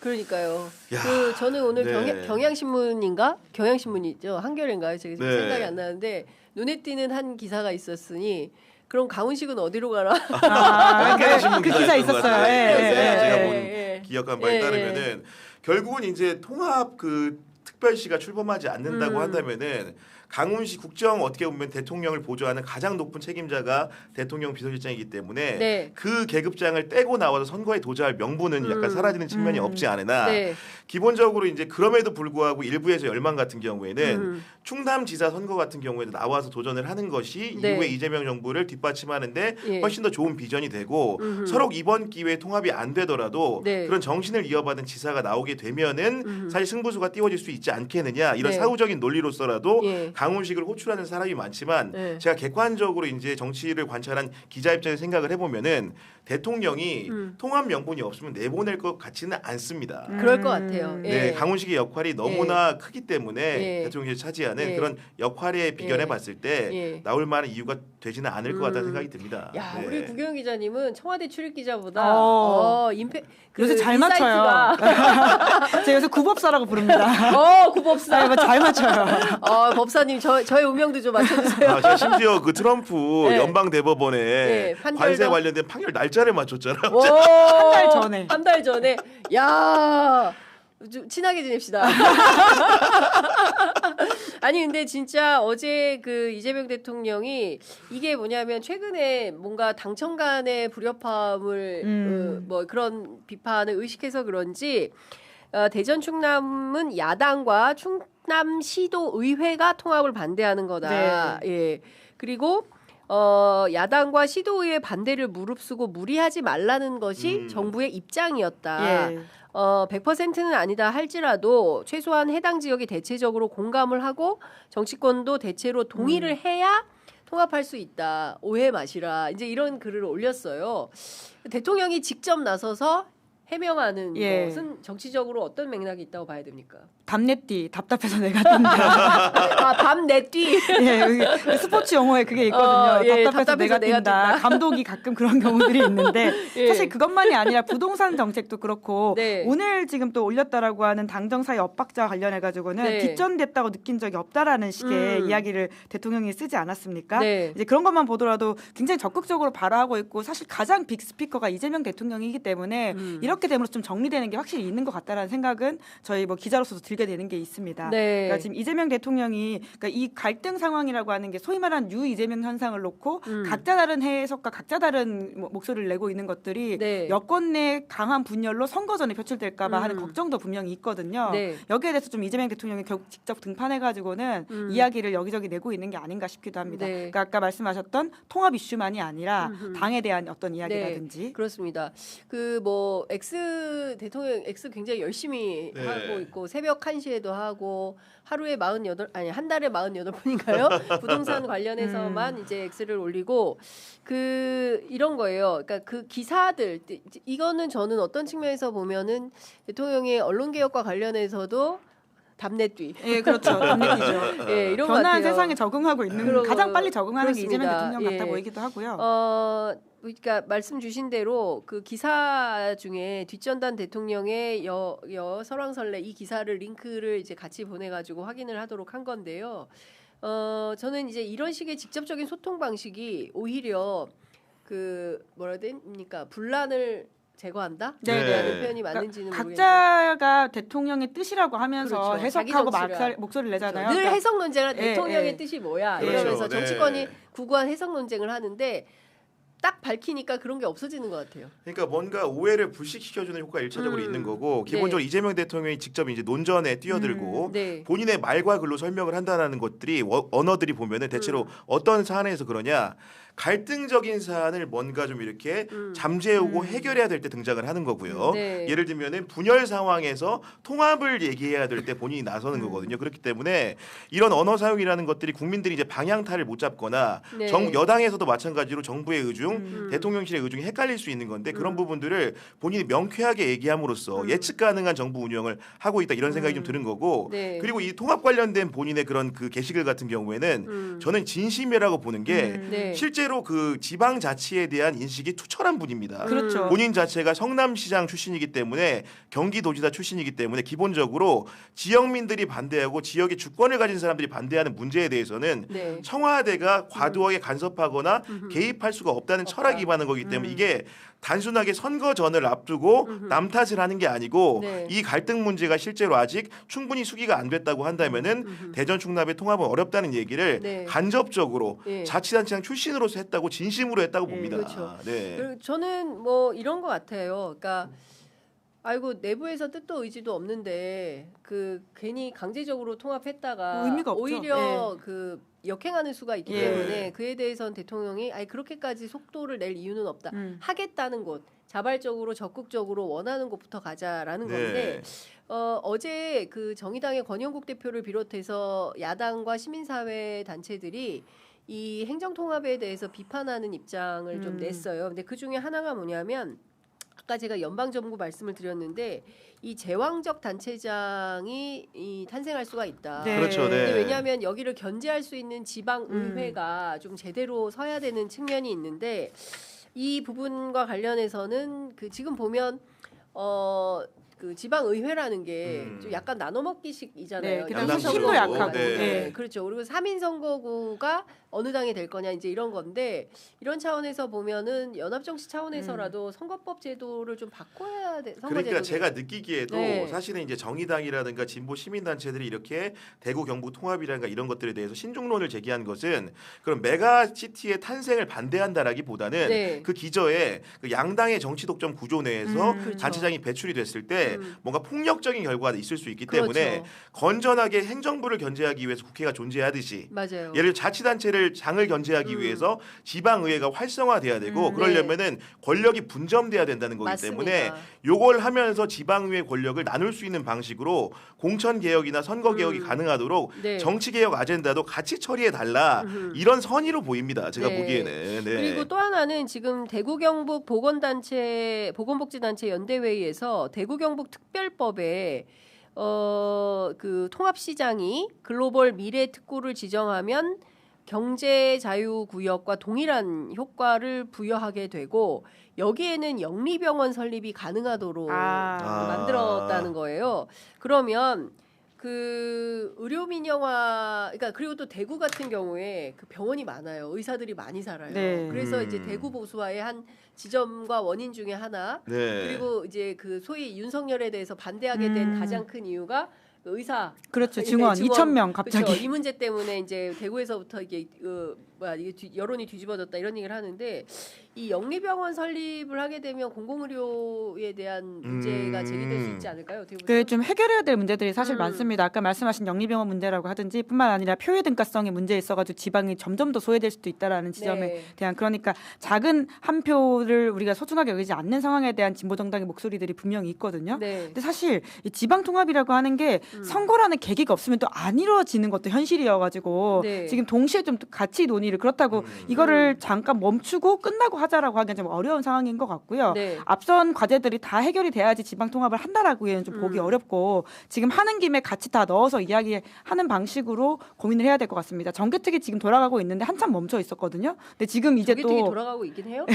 그러니까요. 야, 그 저는 오늘 네. 경향신문인가? 경향신문이죠. 한겨레인가요? 제가 지금 네. 생각이 안 나는데 눈에 띄는 한 기사가 있었으니 그럼 강훈식은 어디로 가나? 한겨레신문 그 기사 있었어요. 제가 본 예. 기억한 바에 예. 따르면은 결국은 이제 통합 그 특별시가 출범하지 않는다고 한다면은 강훈식 국정 어떻게 보면 대통령을 보좌하는 가장 높은 책임자가 대통령 비서실장이기 때문에 네. 그 계급장을 떼고 나와서 선거에 도전할 명분은 약간 사라지는 측면이 없지 않으나 네. 기본적으로 이제 그럼에도 불구하고 일부에서 열망 같은 경우에는 충남지사 선거 같은 경우에도 나와서 도전을 하는 것이 네. 이후에 이재명 정부를 뒷받침하는데 예. 훨씬 더 좋은 비전이 되고 서로 이번 기회에 통합이 안 되더라도 네. 그런 정신을 이어받은 지사가 나오게 되면은 사실 승부수가 띄워질 수 있지 않겠느냐 이런 네. 사후적인 논리로서라도 예. 강훈식을 호출하는 사람이 많지만 네. 제가 객관적으로 이제 정치를 관찰한 기자 입장에서 생각을 해보면은 대통령이 통합 명분이 없으면 내보낼 것 같지는 않습니다. 그럴 것 같아요. 예. 네, 강훈식의 역할이 너무나 크기 때문에 예. 대통령이 차지하는 예. 그런 역할에 비견해 예. 봤을 때 예. 나올 만한 이유가 되지는 않을 것 같다는 생각이 듭니다. 야, 네. 우리 구경 기자님은 청와대 출입 기자보다 요새 잘 맞춰요. 제가 요새 구법사라고 부릅니다. 구법사. 네, 잘 맞춰요. 법사님 저의 운명도 좀 맞춰주세요. 제가 심지어 그 트럼프 네. 연방 대법원에 네, 판결도- 관세 관련된 판결 날짜를 맞췄잖아요. 한 달 전에. 한 달 전에. 야, 좀 친하게 지냅시다. 아니 근데 진짜 어제 그 이재명 대통령이 이게 뭐냐면 최근에 뭔가 당청 간의 불협화음을 뭐 그런 비판을 의식해서 그런지 대전 충남은 야당과 충남시도의회가 통합을 반대하는 거다. 네. 예. 그리고 야당과 시도의회 반대를 무릅쓰고 무리하지 말라는 것이 정부의 입장이었다. 예. 100%는 아니다 할지라도 최소한 해당 지역이 대체적으로 공감을 하고 정치권도 대체로 동의를 해야 통합할 수 있다. 오해 마시라. 이제 이런 글을 올렸어요. 대통령이 직접 나서서 해명하는 예. 것은 정치적으로 어떤 맥락이 있다고 봐야 됩니까? 밤내띠 답답해서 내가 뛴다. 밤내띠. 예, 여기 스포츠 용어에 그게 있거든요. 예, 답답해서 내가 뛴다. 감독이 가끔 그런 경우들이 있는데 예. 사실 그것만이 아니라 부동산 정책도 그렇고 네. 오늘 지금 또 올렸다라고 하는 당정사의 엇박자 관련해 가지고는 네. 뒷전됐다고 느낀 적이 없다라는 식의 이야기를 대통령이 쓰지 않았습니까? 네. 이제 그런 것만 보더라도 굉장히 적극적으로 발화하고 있고 사실 가장 빅 스피커가 이재명 대통령이기 때문에 이렇게 됨으로 좀 정리되는 게 확실히 있는 것 같다라는 생각은 저희 뭐 기자로서도 들게 되는 게 있습니다. 네. 그러니까 지금 이재명 대통령이 그러니까 이 갈등 상황이라고 하는 게 소위 말하는 유 이재명 현상을 놓고 각자 다른 해석과 각자 다른 목소리를 내고 있는 것들이 네. 여권 내 강한 분열로 선거 전에 표출될까봐 하는 걱정도 분명히 있거든요. 네. 여기에 대해서 좀 이재명 대통령이 결국 직접 등판해가지고는 이야기를 여기저기 내고 있는 게 아닌가 싶기도 합니다. 네. 그러니까 아까 말씀하셨던 통합 이슈만이 아니라 당에 대한 어떤 이야기라든지. 네, 그렇습니다. 그 뭐 X 대통령 X 굉장히 열심히 네. 하고 있고 새벽 1시에도 하고 하루에 48 아니 한 달에 48번인가요? 부동산 관련해서만 이제 X를 올리고 그 이런 거예요. 그러니까 그 기사들 이거는 저는 어떤 측면에서 보면은 대통령의 언론 개혁과 관련해서서 담내뛰. 예, 그렇죠. 담내뛰죠. 예, 이런 것 변화한 같아요. 세상에 적응하고 있는 그런 가장 거, 빨리 적응하는 게 이재명 그렇습니다. 대통령 같아 예. 보이기도 하고요. 그러니까 말씀 주신 대로 그 기사 중에 뒷전단 대통령의 설왕설래 이 기사를 링크를 이제 같이 보내가지고 확인을 하도록 한 건데요. 저는 이제 이런 식의 직접적인 소통 방식이 오히려 그 뭐라 해야 됩니까 분란을 제거한다? 네. 라는 표현이 맞는지는 모르겠는데 각자가 대통령의 뜻이라고 하면서 그렇죠. 해석하고 자기 정치를 목소리를 내잖아요. 늘 그러니까 해석 논쟁을 예, 대통령의 예. 뜻이 뭐야 그렇죠. 이러면서 네. 정치권이 구구한 해석 논쟁을 하는데 딱 밝히니까 그런 게 없어지는 것 같아요. 그러니까 뭔가 오해를 불식시켜주는 효과가 일차적으로 있는 거고 기본적으로 네. 이재명 대통령이 직접 이제 논전에 뛰어들고 네. 본인의 말과 글로 설명을 한다는 것들이 언어들이 보면은 대체로 어떤 사안에서 그러냐 갈등적인 사안을 뭔가 좀 이렇게 잠재우고 해결해야 될 때 등장을 하는 거고요. 네. 예를 들면은 분열 상황에서 통합을 얘기해야 될 때 본인이 나서는 거거든요. 그렇기 때문에 이런 언어 사용이라는 것들이 국민들이 이제 방향타를 못 잡거나 네. 여당에서도 마찬가지로 정부의 의중, 대통령실의 의중이 헷갈릴 수 있는 건데 그런 부분들을 본인이 명쾌하게 얘기함으로써 예측 가능한 정부 운영을 하고 있다 이런 생각이 좀 드는 거고 네. 그리고 이 통합 관련된 본인의 그런 그 게시글 같은 경우에는 저는 진심이라고 보는 게 네. 실제 실제로 그 지방자치에 대한 인식이 투철한 분입니다. 그렇죠. 본인 자체가 성남시장 출신이기 때문에 경기도지사 출신이기 때문에 기본적으로 지역민들이 반대하고 지역의 주권을 가진 사람들이 반대하는 문제에 대해서는 네. 청와대가 과도하게 간섭하거나 개입할 수가 없다는 철학이 기반한 거기 때문에 이게 단순하게 선거전을 앞두고 남 탓을 하는 게 아니고 네. 이 갈등 문제가 실제로 아직 충분히 수기가 안 됐다고 한다면은 대전 충남의 통합은 어렵다는 얘기를 네. 간접적으로 네. 자치단체장 출신으로서 했다고 진심으로 했다고 봅니다. 그렇죠. 네. 그리고 저는 뭐 이런 것 같아요. 그러니까 아이고 내부에서 뜻도 의지도 없는데 그 괜히 강제적으로 통합했다가 의미가 없죠. 오히려 그 역행하는 수가 있기 예. 때문에 그에 대해서는 대통령이 아니 그렇게까지 속도를 낼 이유는 없다. 하겠다는 곳, 자발적으로 적극적으로 원하는 곳부터 가자라는 네. 건데 어제 그 정의당의 권영국 대표를 비롯해서 야당과 시민사회 단체들이 이 행정통합에 대해서 비판하는 입장을 좀 냈어요. 근데 그 중에 하나가 뭐냐면 아까 제가 연방정부 말씀을 드렸는데 이 제왕적 단체장이 이 탄생할 수가 있다. 네. 그렇죠. 근데 네. 왜냐하면 여기를 견제할 수 있는 지방 의회가 좀 제대로 서야 되는 측면이 있는데 이 부분과 관련해서는 그 지금 보면 그 지방 의회라는 게 좀 약간 나눠먹기식이잖아요. 네, 그다음에 양인 힘도 선거구. 약하고. 네. 네. 그렇죠. 그리고 3인 선거구가 어느 당이 될 거냐 이제 이런 건데 이런 차원에서 보면은 연합정치 차원에서라도 선거법 제도를 좀 바꿔야 돼. 선거 그러니까 제도를. 제가 느끼기에도 네. 사실은 이제 정의당이라든가 진보 시민단체들이 이렇게 대구 경북 통합이라든가 이런 것들에 대해서 신중론을 제기한 것은 그런 메가시티의 탄생을 반대한다라기보다는 네. 그 기저에 그 양당의 정치 독점 구조 내에서 그렇죠. 단체장이 배출이 됐을 때 뭔가 폭력적인 결과가 있을 수 있기 그렇죠. 때문에 건전하게 행정부를 견제하기 위해서 국회가 존재하듯이 맞아요. 예를 들어 자치단체를 장을 견제하기 위해서 지방의회가 활성화돼야 되고 그러려면은 권력이 분점돼야 된다는 거기 맞습니다. 때문에 요걸 하면서 지방의회 권력을 나눌 수 있는 방식으로 공천 개혁이나 선거 개혁이 가능하도록 네. 정치 개혁 아젠다도 같이 처리해 달라 이런 선의로 보입니다. 제가 네. 보기에는. 네. 그리고 또 하나는 지금 대구 경북 보건복지단체 연대회의에서 대구 경북 특별법에 그 통합시장이 글로벌 미래 특구를 지정하면 경제 자유 구역과 동일한 효과를 부여하게 되고 여기에는 영리병원 설립이 가능하도록 만들었다는 거예요. 그러면 그 의료 민영화, 그러니까 그리고 또 대구 같은 경우에 그 병원이 많아요. 의사들이 많이 살아요. 네. 그래서 이제 대구 보수화의 한 지점과 원인 중에 하나. 네. 그리고 이제 그 소위 윤석열에 대해서 반대하게 된 가장 큰 이유가 의사. 그렇죠. 네, 증원 2,000명 갑자기. 그렇죠. 이 문제 때문에 이제 대구에서부터 이게 이게 여론이 뒤집어졌다 이런 얘기를 하는데 이 영리병원 설립을 하게 되면 공공의료에 대한 문제가 제기될 수 있지 않을까요? 어떻게 보세요? 그 좀 해결해야 될 문제들이 사실 많습니다. 아까 말씀하신 영리병원 문제라고 하든지 뿐만 아니라 표의 등가성의 문제 있어가지고 지방이 점점 더 소외될 수도 있다라는 지점에 네. 대한 그러니까 작은 한 표를 우리가 소중하게 여기지 않는 상황에 대한 진보 정당의 목소리들이 분명히 있거든요. 네. 근데 사실 이 지방 통합이라고 하는 게 선거라는 계기가 없으면 또 안 이루어지는 것도 현실이어가지고 네. 지금 동시에 좀 같이 논의를 그렇다고 이거를 잠깐 멈추고 끝나고 하자라고 하기엔 좀 어려운 상황인 것 같고요. 네. 앞선 과제들이 다 해결이 돼야지 지방 통합을 한다라고는 좀 보기 어렵고 지금 하는 김에 같이 다 넣어서 이야기하는 방식으로 고민을 해야 될 것 같습니다. 정개특위 지금 돌아가고 있는데 한참 멈춰 있었거든요. 근데 지금 이제 정개특위 또 돌아가고 있긴 해요.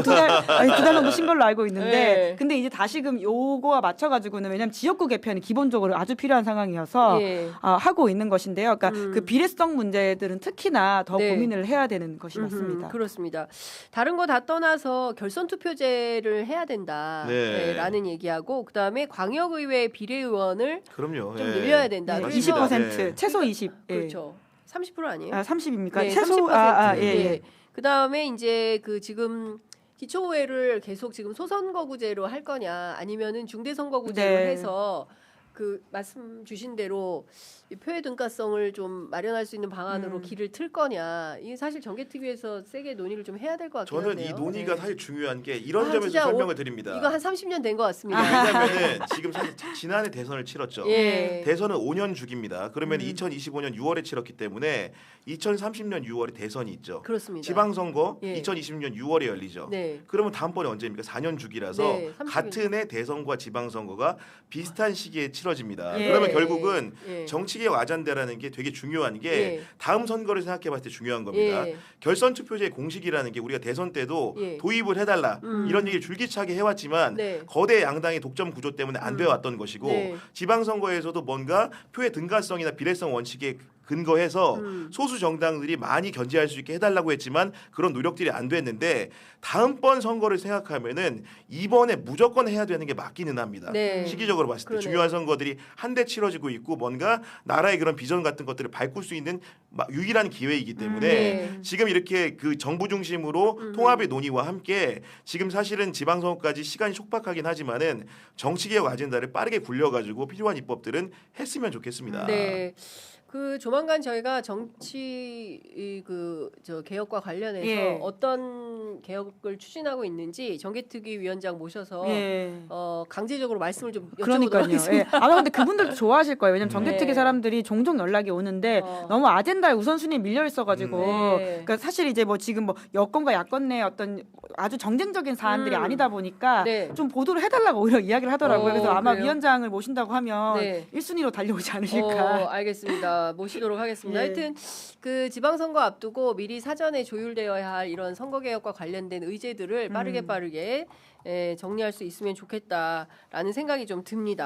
두 달 정도 쉰 걸로 알고 있는데 네. 근데 이제 다시금 요거와 맞춰가지고는 왜냐하면 지역구 개편이 기본적으로 아주 필요한 상황이어서 예. 하고 있는 것인데요. 그러니까 그 비례성 문제들은 특히나 더 네. 고민을 해야 되는 것이 맞습니다. 그렇습니다. 다른 거 다 떠나서 결선 투표제를 해야 된다라는 얘기하고 그다음에 광역의회 비례의원을 그럼요. 좀 예. 늘려야 된다. 네, 그래서 20% 네. 최소 20. 예. 그렇죠. 30% 아니에요? 30입니까? 네, 최소 30%. 예, 예. 그다음에 이제 그 지금 기초의회를 계속 지금 소선거구제로 할 거냐 아니면은 중대선거구제로 네. 해서 그 말씀 주신 대로 이 표의 등가성을 좀 마련할 수 있는 방안으로 길을 틀 거냐. 이 사실 정개특위에서 세게 논의를 좀 해야 될 것 같긴 저는 한데요. 이 논의가 네. 사실 중요한 게 이런 점에서 진짜 설명을 드립니다. 이거 한 30년 된 것 같습니다. 왜냐하면은 지금 사실 지난해 대선을 치렀죠. 예. 대선은 5년 주기입니다. 그러면 2025년 6월에 치렀기 때문에 2030년 6월에 대선이 있죠. 그렇습니다. 지방선거 예. 2026년 6월에 열리죠. 네. 그러면 다음번에 언제입니까? 4년 주기라서 네, 30일. 같은 해 대선과 지방선거가 비슷한 시기에 치러집니다. 예. 그러면 결국은 예. 정치개혁 아젠다라는 게 되게 중요한 게 예. 다음 선거를 생각해봤을 때 중요한 겁니다. 예. 결선 투표제의 공식이라는 게 우리가 대선 때도 예. 도입을 해달라 이런 얘기를 줄기차게 해왔지만 네. 거대 양당의 독점 구조 때문에 안 되어왔던 것이고 네. 지방선거에서도 뭔가 표의 등가성이나 비례성 원칙에 근거해서 소수 정당들이 많이 견제할 수 있게 해달라고 했지만 그런 노력들이 안 됐는데 다음번 선거를 생각하면은 이번에 무조건 해야 되는 게 맞기는 합니다. 네. 시기적으로 봤을 때 그러네요. 중요한 선거들이 한데 치러지고 있고 뭔가 나라의 그런 비전 같은 것들을 바꿀 수 있는 유일한 기회이기 때문에 네. 지금 이렇게 그 정부 중심으로 통합의 논의와 함께 지금 사실은 지방선거까지 시간이 촉박하긴 하지만은 정치개혁 아젠다를 빠르게 굴려가지고 필요한 입법들은 했으면 좋겠습니다. 네. 그 조만간 저희가 정치 저 개혁과 관련해서 예. 어떤 개혁을 추진하고 있는지 정개특위 위원장 모셔서 예. 강제적으로 말씀을 좀 여쭤보도록 그러니까요. 하겠습니다. 예. 아마 근데 그분들도 좋아하실 거예요. 왜냐면 정개특위 네. 사람들이 종종 연락이 오는데 어. 너무 아젠다에 우선순위에 밀려 있어가지고 네. 그러니까 사실 이제 뭐 지금 뭐 여권과 야권 내 어떤 아주 정쟁적인 사안들이 아니다 보니까 네. 좀 보도를 해달라고 오히려 이야기를 하더라고요. 그래서 아마 그래요? 위원장을 모신다고 하면 네. 1순위로 달려오지 않으실까. 알겠습니다. 모시도록 하겠습니다. 예. 하여튼 그 지방선거 앞두고 미리 사전에 조율되어야 할 이런 선거개혁과 관련된 의제들을 빠르게 정리할 수 있으면 좋겠다라는 생각이 좀 듭니다.